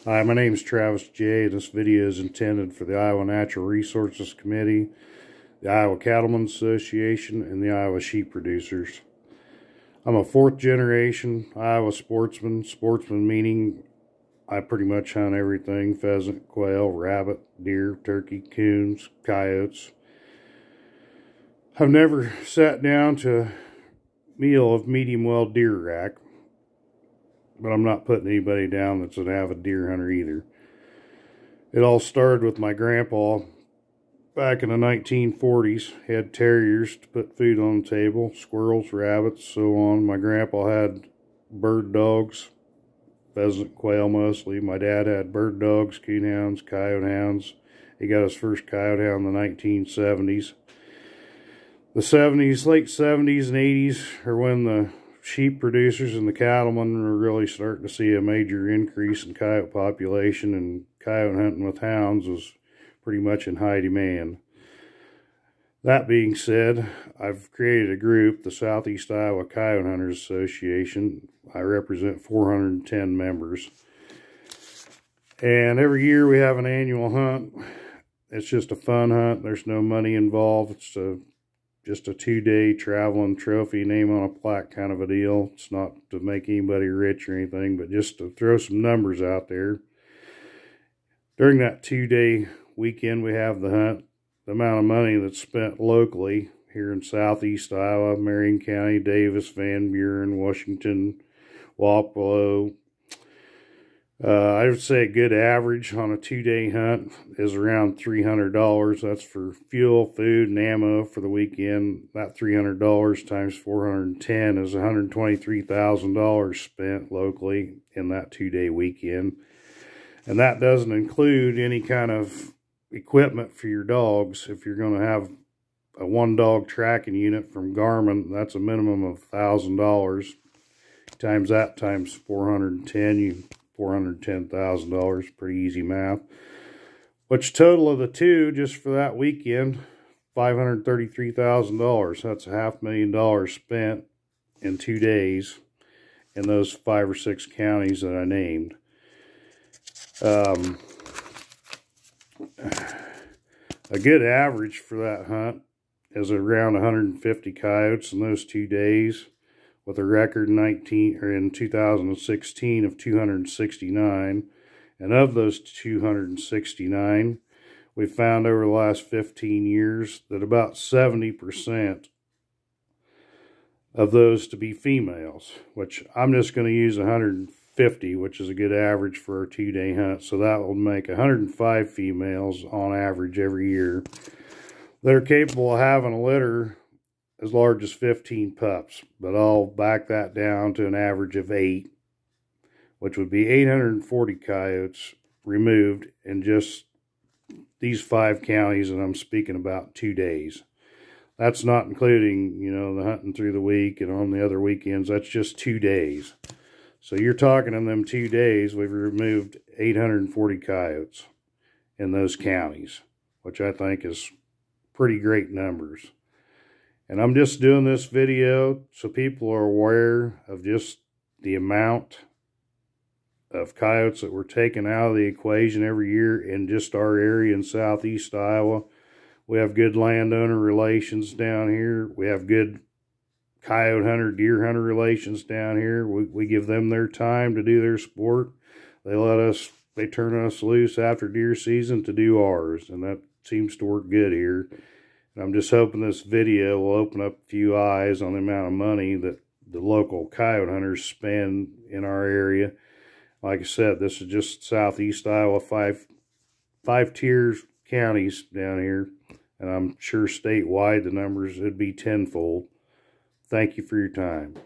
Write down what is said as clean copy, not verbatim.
Hi, my name is Travis J. This video is intended for the Iowa Natural Resources Committee, the Iowa Cattlemen's Association, and the Iowa Sheep Producers. I'm a fourth generation Iowa sportsman. Sportsman meaning I pretty much hunt everything: pheasant, quail, rabbit, deer, turkey, coons, coyotes. I've never sat down to a meal of medium well deer rack, but I'm not putting anybody down that's an avid deer hunter either. It all started with my grandpa back in the 1940s. He had terriers to put food on the table, squirrels, rabbits, so on. My grandpa had bird dogs, pheasant, quail mostly. My dad had bird dogs, coon hounds, coyote hounds. He got his first coyote hound in the 1970s. The 70s, late 70s and 80s are when the sheep producers and the cattlemen were really starting to see a major increase in coyote population, and coyote hunting with hounds was pretty much in high demand. That being said, I've created a group, the Southeast Iowa Coyote Hunters Association. I represent 410 members. And every year we have an annual hunt. It's just a fun hunt. There's no money involved. It's just a 2-day traveling trophy, name on a plaque kind of a deal. It's not to make anybody rich or anything, but just to throw some numbers out there. During that 2-day weekend we have the hunt, the amount of money that's spent locally here in Southeast Iowa, Marion County, Davis, Van Buren, Washington, Wapello, I would say a good average on a 2-day hunt is around $300. That's for fuel, food, and ammo for the weekend. That $300 times 410 is $123,000 spent locally in that 2-day weekend. And that doesn't include any kind of equipment for your dogs. If you're going to have a one-dog tracking unit from Garmin, that's a minimum of $1,000. Times that times 410, $410,000, pretty easy math. Which total of the two, just for that weekend, $533,000. That's $500,000 spent in 2 days in those 5 or 6 counties that I named. A good average for that hunt is around 150 coyotes in those 2 days, with a record in 2016 of 269. And of those 269, we found over the last 15 years that about 70% of those to be females, which I'm just going to use 150, which is a good average for a 2-day hunt. So that will make 105 females on average every year that are capable of having a litter as large as 15 pups, but I'll back that down to an average of 8, which would be 840 coyotes removed in just these 5 counties that I'm speaking about 2 days. That's not including, the hunting through the week and on the other weekends. That's just 2 days. So you're talking in them 2 days, we've removed 840 coyotes in those counties, which I think is pretty great numbers. And I'm just doing this video so people are aware of just the amount of coyotes that were taken out of the equation every year in just our area in Southeast Iowa. We have good landowner relations down here. We have good coyote hunter, deer hunter relations down here. We give them their time to do their sport. They turn us loose after deer season to do ours, and that seems to work good here. And I'm just hoping this video will open up a few eyes on the amount of money that the local coyote hunters spend in our area. Like I said, this is just Southeast Iowa, five tiers counties down here. And I'm sure statewide the numbers would be tenfold. Thank you for your time.